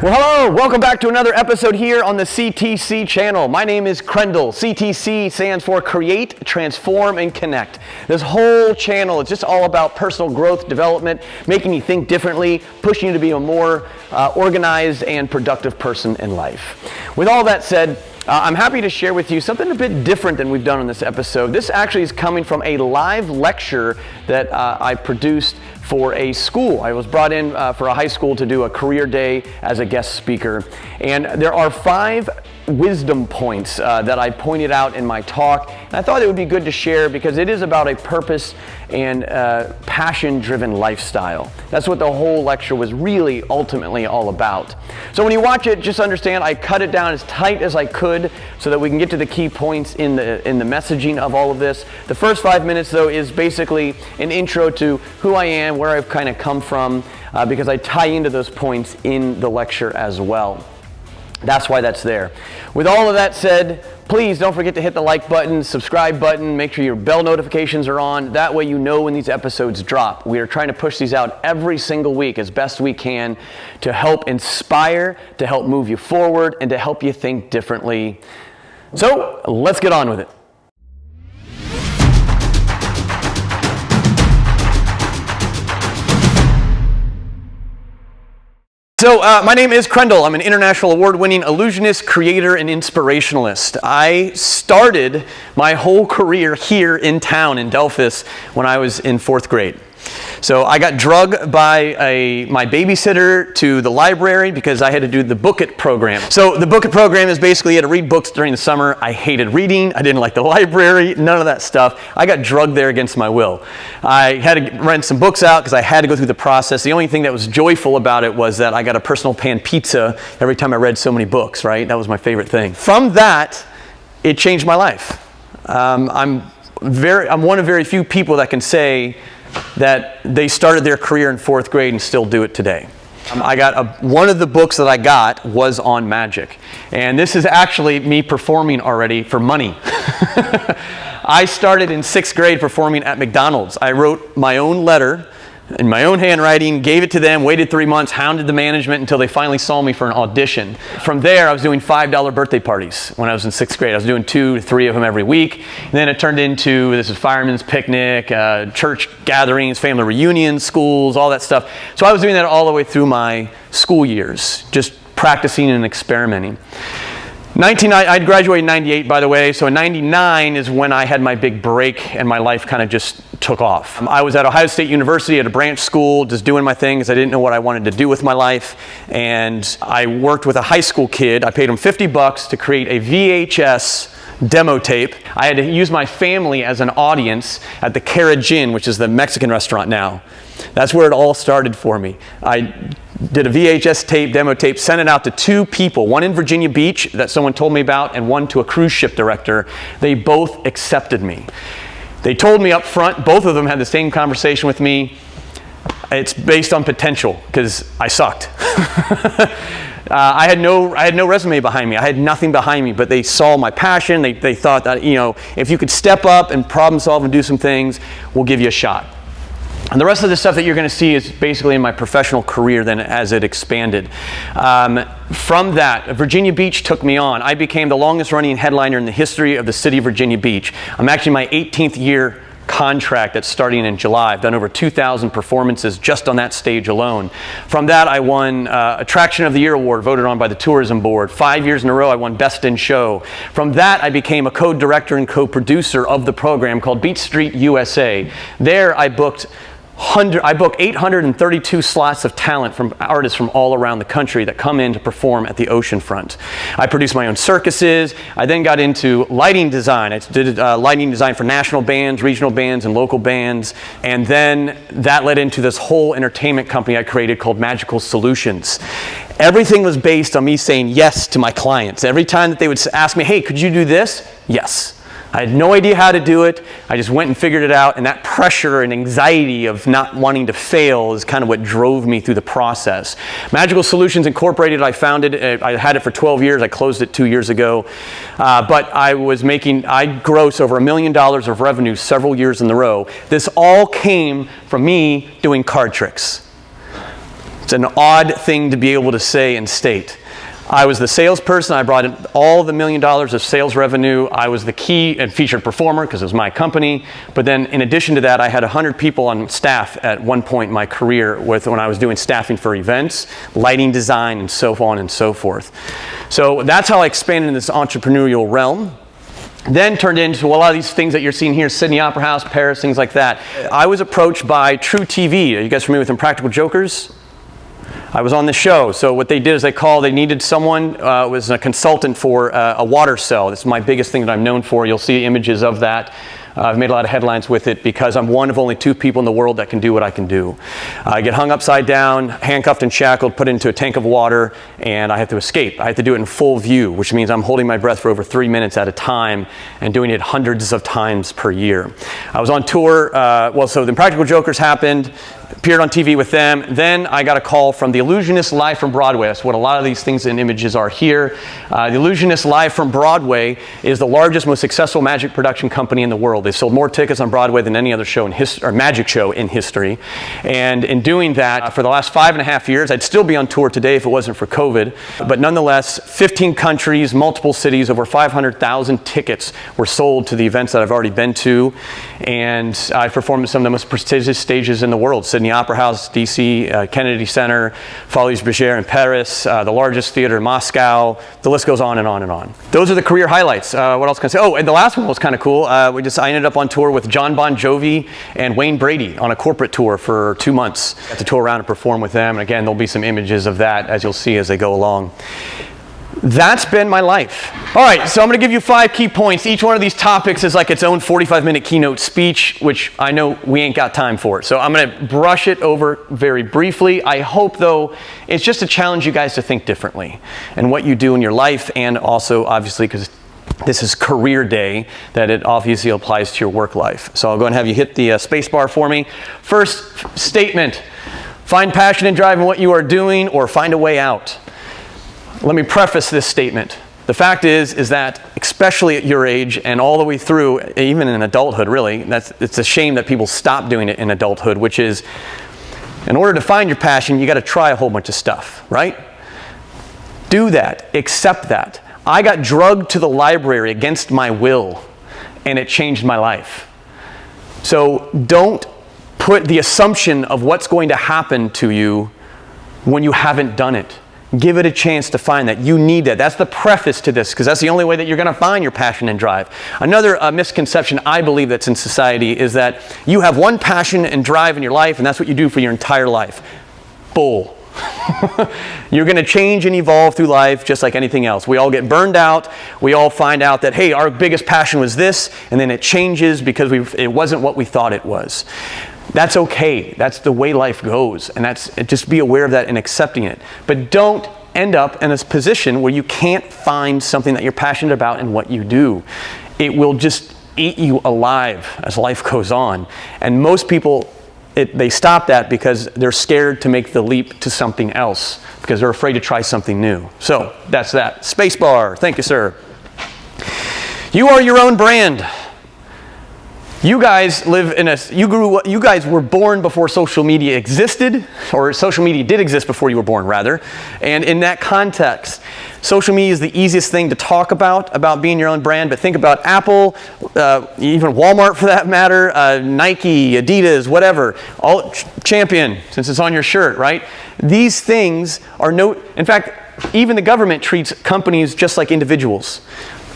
Well, hello, welcome back to another episode here on the CTC channel. My name is Krendl. CTC stands for Create, Transform, and Connect. This whole channel is just all about personal growth, development, making you think differently, pushing you to be a more organized and productive person in life. With all that said, I'm happy to share with you something a bit different than we've done on this episode. This actually is coming from a live lecture that I produced for a school. I was brought in for a high school to do a career day as a guest speaker. And there are 5 wisdom points that I pointed out in my talk. And I thought it would be good to share because it is about a purpose and passion-driven lifestyle. That's what the whole lecture was really ultimately all about. So when you watch it, just understand I cut it down as tight as I could so that we can get to the key points in the messaging of all of this. The first 5 minutes, though, is basically an intro to who I am, where I've kind of come from, because I tie into those points in the lecture as well. That's why that's there. With all of that said, please don't forget to hit the like button, subscribe button, make sure your bell notifications are on. That way you know when these episodes drop. We are trying to push these out every single week as best we can to help inspire, to help move you forward, and to help you think differently. So let's get on with it. So my name is Krendl. I'm an international award-winning illusionist, creator, and inspirationalist. I started my whole career here in town in Delphus when I was in 4th grade. So I got drugged by my babysitter to the library because I had to do the Book It program. So the Book It program is basically you had to read books during the summer. I hated reading. I didn't like the library, none of that stuff. I got drugged there against my will. I had to rent some books out because I had to go through the process. The only thing that was joyful about it was that I got a personal pan pizza every time I read so many books, right? That was my favorite thing. From that, it changed my life. I'm one of very few people that can say that they started their career in 4th grade and still do it today. One of the books that I got was on magic. And this is actually me performing already for money. I started in 6th grade performing at McDonald's. I wrote my own letter in my own handwriting, gave it to them, waited 3 months, hounded the management until they finally saw me for an audition. From there, I was doing $5 birthday parties when I was in 6th grade. I was doing 2 to 3 of them every week. And then it turned into this is fireman's picnic, church gatherings, family reunions, schools, all that stuff. So I was doing that all the way through my school years, just practicing and experimenting. I graduated in 98, by the way, so in 99 is when I had my big break and my life kind of just took off. I was at Ohio State University at a branch school, just doing my thing because I didn't know what I wanted to do with my life. And I worked with a high school kid. I paid him $50 to create a VHS demo tape. I had to use my family as an audience at the Carajin, which is the Mexican restaurant now. That's where it all started for me. I did a VHS tape, demo tape, sent it out to 2 people, one in Virginia Beach that someone told me about, and one to a cruise ship director. They both accepted me. They told me up front, both of them had the same conversation with me. It's based on potential, because I sucked. I had no resume behind me. I had nothing behind me, but they saw my passion. They thought that, if you could step up and problem solve and do some things, we'll give you a shot. And the rest of the stuff that you're going to see is basically in my professional career then as it expanded. From that, Virginia Beach took me on. I became the longest running headliner in the history of the city of Virginia Beach. I'm actually my 18th year contract that's starting in July. I've done over 2,000 performances just on that stage alone. From that, I won Attraction of the Year award voted on by the Tourism Board. 5 years in a row, I won Best in Show. From that, I became a co-director and co-producer of the program called Beat Street USA. There, I booked 832 slots of talent from artists from all around the country that come in to perform at the oceanfront. I produced my own circuses. I then got into lighting design. I did lighting design for national bands, regional bands, and local bands. And then that led into this whole entertainment company I created called Magical Solutions. Everything was based on me saying yes to my clients. Every time that they would ask me, hey, could you do this? Yes. I had no idea how to do it. I just went and figured it out, and that pressure and anxiety of not wanting to fail is kind of what drove me through the process. Magical Solutions Incorporated, I founded. I had it for 12 years. I closed it 2 years ago. But I grossed over $1 million of revenue several years in a row. This all came from me doing card tricks. It's an odd thing to be able to say and state. I was the salesperson. I brought in all the $1 million of sales revenue. I was the key and featured performer because it was my company. But then in addition to that, I had 100 people on staff at one point in my career when I was doing staffing for events, lighting design, and so on and so forth. So that's how I expanded in this entrepreneurial realm. Then turned into a lot of these things that you're seeing here, Sydney Opera House, Paris, things like that. I was approached by True TV. Are you guys familiar with Impractical Jokers? I was on the show. So what they did is they needed someone, was a consultant for a water cell. This is my biggest thing that I'm known for. You'll see images of that. I've made a lot of headlines with it because I'm one of only 2 people in the world that can do what I can do. I get hung upside down, handcuffed and shackled, put into a tank of water, and I have to escape. I have to do it in full view, which means I'm holding my breath for over 3 minutes at a time and doing it hundreds of times per year. I was on tour, so the Impractical Jokers happened, appeared on TV with them. Then I got a call from The Illusionist live from Broadway. That's what a lot of these things and images are here. The Illusionist live from Broadway is the largest, most successful magic production company in the world. They sold more tickets on Broadway than any other show in or magic show in history. And in doing that, for the last 5.5 years, I'd still be on tour today if it wasn't for COVID. But nonetheless, 15 countries, multiple cities, over 500,000 tickets were sold to the events that I've already been to. And I performed at some of the most prestigious stages in the world. Sydney Opera House, DC, Kennedy Center, Folies Bergère in Paris, the largest theater in Moscow. The list goes on and on and on. Those are the career highlights. What else can I say? Oh, and the last one was kind of cool. I ended up on tour with John Bon Jovi and Wayne Brady on a corporate tour for 2 months. Got to tour around and perform with them. And again, there'll be some images of that as you'll see as they go along. That's been my life. All right, so I'm going to give you 5 key points. Each one of these topics is like its own 45-minute keynote speech, which I know we ain't got time for. So I'm going to brush it over very briefly. I hope, though, it's just to challenge you guys to think differently and what you do in your life, and also, obviously, because this is career day, that it obviously applies to your work life. So I'll go and have you hit the space bar for me. First statement: find passion and drive in what you are doing, or find a way out. Let me preface this statement. The fact is that especially at your age and all the way through, even in adulthood really, it's a shame that people stop doing it in adulthood, which is, in order to find your passion, you got to try a whole bunch of stuff, right? Do that, accept that. I got drugged to the library against my will, and it changed my life. So don't put the assumption of what's going to happen to you when you haven't done it. Give it a chance to find that. You need that. That's the preface to this, because that's the only way that you're going to find your passion and drive. Another misconception I believe that's in society is that you have one passion and drive in your life, and that's what you do for your entire life. Bull. You're going to change and evolve through life just like anything else. We all get burned out. We all find out that, hey, our biggest passion was this, and then it changes because it wasn't what we thought it was. That's okay. That's the way life goes. And just be aware of that and accepting it. But don't end up in a position where you can't find something that you're passionate about in what you do. It will just eat you alive as life goes on. And most people, they stop that because they're scared to make the leap to something else, because they're afraid to try something new. So that's that. Space bar. Thank you, sir. You are your own brand. You guys you guys were born before social media existed, or social media did exist before you were born, rather. And in that context, social media is the easiest thing to talk about being your own brand. But think about Apple, even Walmart for that matter, Nike, Adidas, whatever, all Champion, since it's on your shirt, right? These things are in fact, even the government treats companies just like individuals.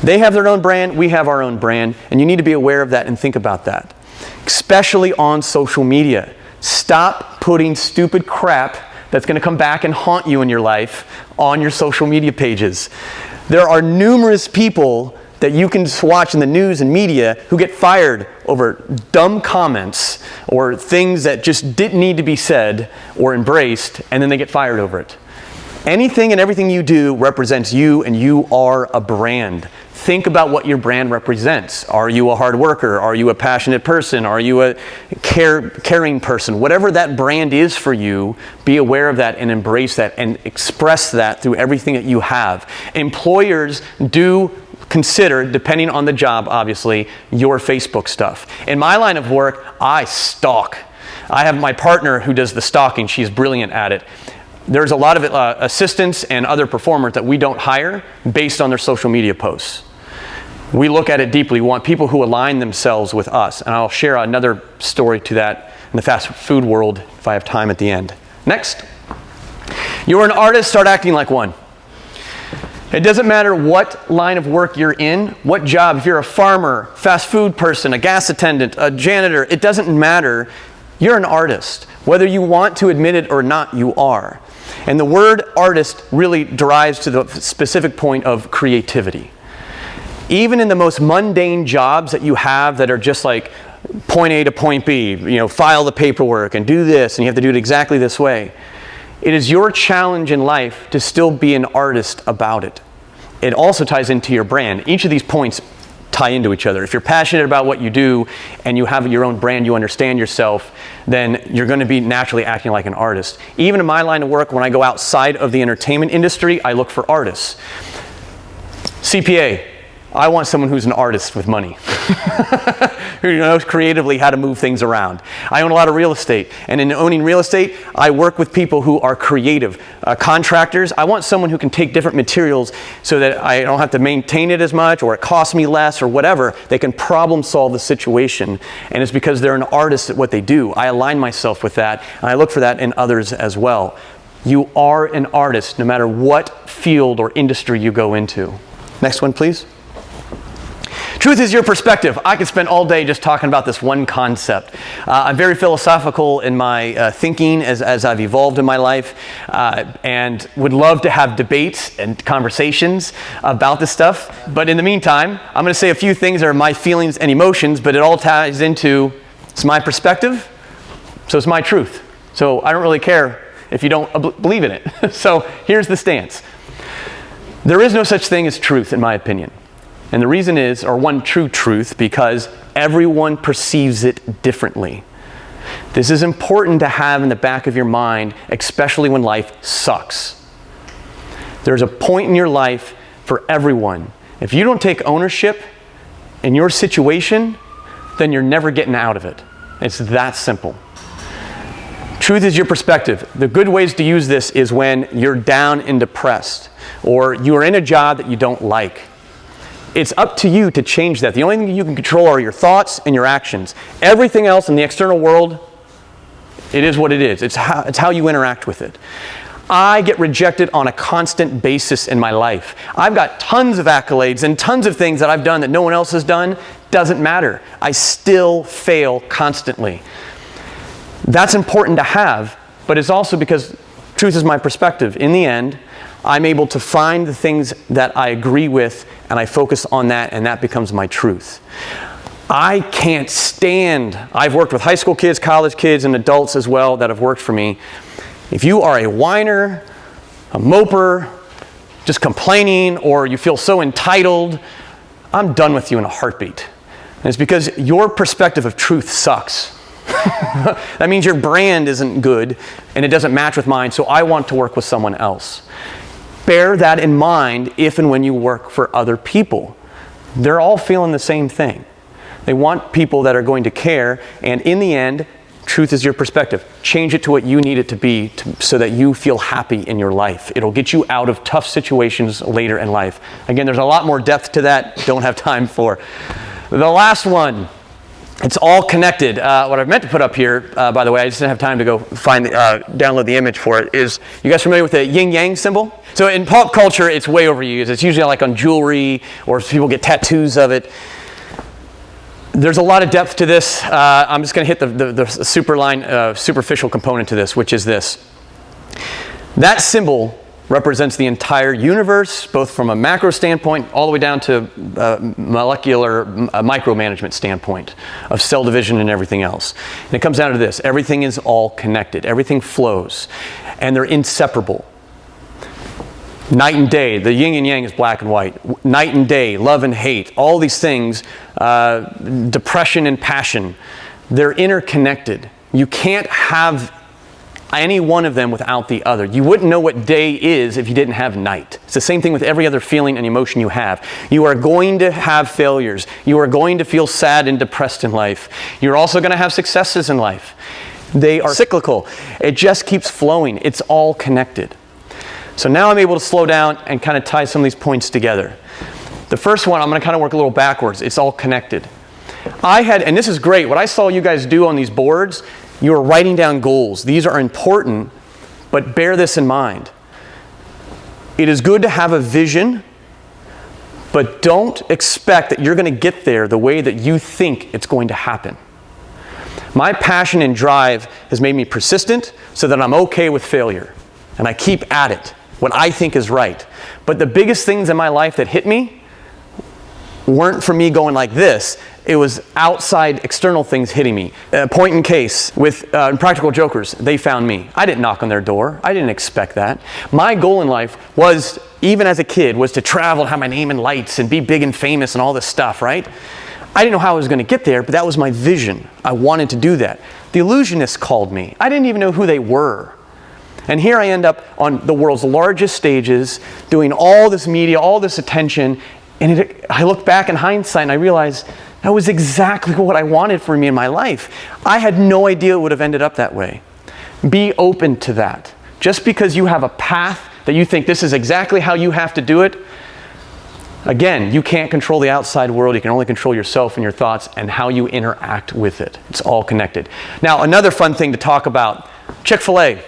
They have their own brand, we have our own brand, and you need to be aware of that and think about that. Especially on social media. Stop putting stupid crap that's going to come back and haunt you in your life on your social media pages. There are numerous people that you can watch in the news and media who get fired over dumb comments or things that just didn't need to be said or embraced, and then they get fired over it. Anything and everything you do represents you, and you are a brand. Think about what your brand represents. Are you a hard worker? Are you a passionate person? Are you a caring person? Whatever that brand is for you, be aware of that and embrace that and express that through everything that you have. Employers do consider, depending on the job, obviously, your Facebook stuff. In my line of work, I stalk. I have my partner who does the stalking. She's brilliant at it. There's a lot of assistants and other performers that we don't hire based on their social media posts. We look at it deeply. We want people who align themselves with us. And I'll share another story to that in the fast food world if I have time at the end. Next. You're an artist, start acting like one. It doesn't matter what line of work you're in, what job, if you're a farmer, fast food person, a gas attendant, a janitor, it doesn't matter. You're an artist. Whether you want to admit it or not, you are. And the word artist really derives to the specific point of creativity. Even in the most mundane jobs that you have that are just like point A to point B, file the paperwork and do this, and you have to do it exactly this way. It is your challenge in life to still be an artist about it. It also ties into your brand. Each of these points tie into each other. If you're passionate about what you do and you have your own brand, you understand yourself, then you're going to be naturally acting like an artist. Even in my line of work, when I go outside of the entertainment industry, I look for artists. CPA, I want someone who's an artist with money, who knows creatively how to move things around. I own a lot of real estate, and in owning real estate, I work with people who are creative. Contractors, I want someone who can take different materials so that I don't have to maintain it as much, or it costs me less, or whatever. They can problem solve the situation, and it's because they're an artist at what they do. I align myself with that, and I look for that in others as well. You are an artist no matter what field or industry you go into. Next one, please. Truth is your perspective. I could spend all day just talking about this one concept. I'm very philosophical in my thinking as I've evolved in my life, and would love to have debates and conversations about this stuff. But in the meantime, I'm going to say a few things that are my feelings and emotions, but it all ties into, it's my perspective, so it's my truth. So I don't really care if you don't believe in it. So here's the stance. There is no such thing as truth, in my opinion. And the reason is, or one true truth, because everyone perceives it differently. This is important to have in the back of your mind, especially when life sucks. There's a point in your life for everyone. If you don't take ownership in your situation, then you're never getting out of it. It's that simple. Truth is your perspective. The good ways to use this is when you're down and depressed, or you are in a job that you don't like. It's up to you to change that. The only thing you can control are your thoughts and your actions. Everything else in the external world, it is what it is. It's how you interact with it. I get rejected on a constant basis in my life. I've got tons of accolades and tons of things that I've done that no one else has done. Doesn't matter. I still fail constantly. That's important to have, but it's also because truth is my perspective. In the end, I'm able to find the things that I agree with, and I focus on that, and that becomes my truth. I can't stand, I've worked with high school kids, college kids, and adults as well that have worked for me. If you are a whiner, a moper, just complaining, or you feel so entitled, I'm done with you in a heartbeat. And it's because your perspective of truth sucks. That means your brand isn't good, and it doesn't match with mine, so I want to work with someone else. Bear that in mind if and when you work for other people. They're all feeling the same thing. They want people that are going to care, and in the end, truth is your perspective. Change it to what you need it to be so that you feel happy in your life. It'll get you out of tough situations later in life. Again, there's a lot more depth to that. Don't have time for. The last one. It's all connected. What I meant to put up here, by the way, I just didn't have time to go find download the image for it, is, you guys familiar with the yin-yang symbol? So in pop culture, it's way overused. It's usually like on jewelry, or people get tattoos of it. There's a lot of depth to this. I'm just going to hit the superficial component to this, which is this. That symbol represents the entire universe, both from a macro standpoint all the way down to molecular micromanagement standpoint of cell division and everything else. And it comes down to this. Everything is all connected. Everything flows. And they're inseparable. Night and day. The yin and yang is black and white. Night and day, love and hate, all these things, depression and passion, they're interconnected. You can't have any one of them without the other. You wouldn't know what day is if you didn't have night. It's the same thing with every other feeling and emotion you have. You are going to have failures. You are going to feel sad and depressed in life. You're also going to have successes in life. They are cyclical. It just keeps flowing. It's all connected. So now I'm able to slow down and kind of tie some of these points together. The first one, I'm going to kind of work a little backwards. It's all connected. And this is great, what I saw you guys do on these boards, you are writing down goals. These are important, but bear this in mind. It is good to have a vision, but don't expect that you're going to get there the way that you think it's going to happen. My passion and drive has made me persistent so that I'm okay with failure. And I keep at it, what I think is right. But the biggest things in my life that hit me weren't from me going like this. It was outside external things hitting me. Point in case with Practical Jokers, they found me. I didn't knock on their door. I didn't expect that. My goal in life was, even as a kid, was to travel, have my name in lights, and be big and famous and all this stuff, right? I didn't know how I was going to get there, but that was my vision. I wanted to do that. The Illusionists called me. I didn't even know who they were. And here I end up on the world's largest stages, doing all this media, all this attention, and I look back in hindsight and I realize that was exactly what I wanted for me in my life. I had no idea it would have ended up that way. Be open to that. Just because you have a path that you think this is exactly how you have to do it, again, you can't control the outside world. You can only control yourself and your thoughts and how you interact with it. It's all connected. Now, another fun thing to talk about, ChickfilA.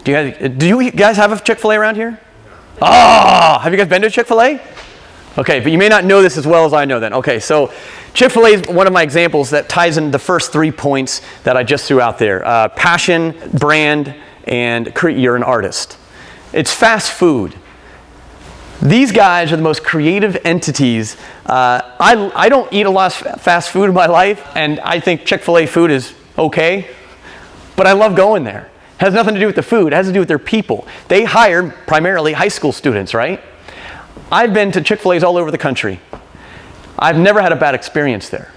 Do you guys have a ChickfilA around here? Oh, have you guys been to ChickfilA? Okay, but you may not know this as well as I know then. Okay, so ChickfilA is one of my examples that ties in the first 3 points that I just threw out there. Passion, brand, and you're an artist. It's fast food. These guys are the most creative entities. I don't eat a lot of fast food in my life, and I think Chick-fil-A food is okay, but I love going there. It has nothing to do with the food. It has to do with their people. They hire primarily high school students, right? I've been to Chick-fil-A's all over the country. I've never had a bad experience there.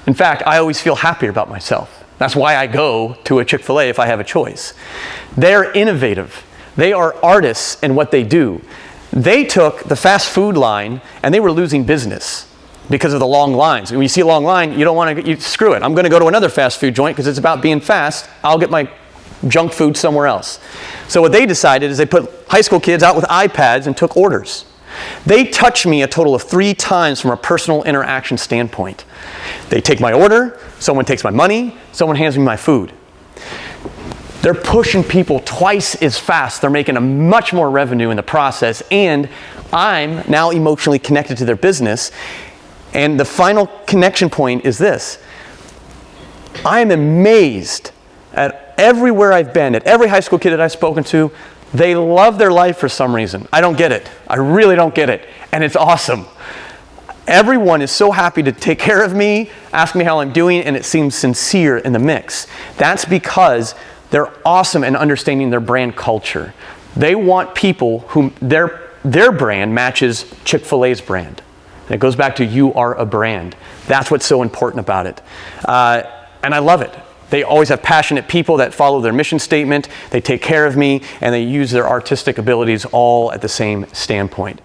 In fact, I always feel happier about myself. That's why I go to a Chick-fil-A if I have a choice. They're innovative. They are artists in what they do. They took the fast food line and they were losing business because of the long lines. When you see a long line, you don't want to, screw it. I'm going to go to another fast food joint because it's about being fast. I'll get my junk food somewhere else. So what they decided is they put high school kids out with iPads and took orders. They touch me a total of 3 times from a personal interaction standpoint. They take my order, someone takes my money, someone hands me my food. They're pushing people twice as fast. They're making a much more revenue in the process, and I'm now emotionally connected to their business. And the final connection point is this. I am amazed at everywhere I've been, at every high school kid that I've spoken to, they love their life for some reason. I don't get it. I really don't get it. And it's awesome. Everyone is so happy to take care of me, ask me how I'm doing, and it seems sincere in the mix. That's because they're awesome in understanding their brand culture. They want people whom their brand matches Chick-fil-A's brand. And it goes back to you are a brand. That's what's so important about it. And I love it. They always have passionate people that follow their mission statement, they take care of me, and they use their artistic abilities all at the same standpoint.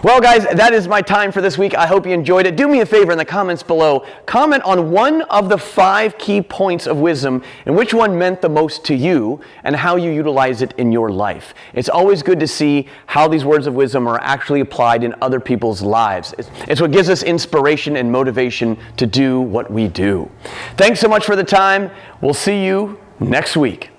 Well, guys, that is my time for this week. I hope you enjoyed it. Do me a favor in the comments below. Comment on one of the 5 key points of wisdom and which one meant the most to you and how you utilize it in your life. It's always good to see how these words of wisdom are actually applied in other people's lives. It's what gives us inspiration and motivation to do what we do. Thanks so much for the time. We'll see you next week.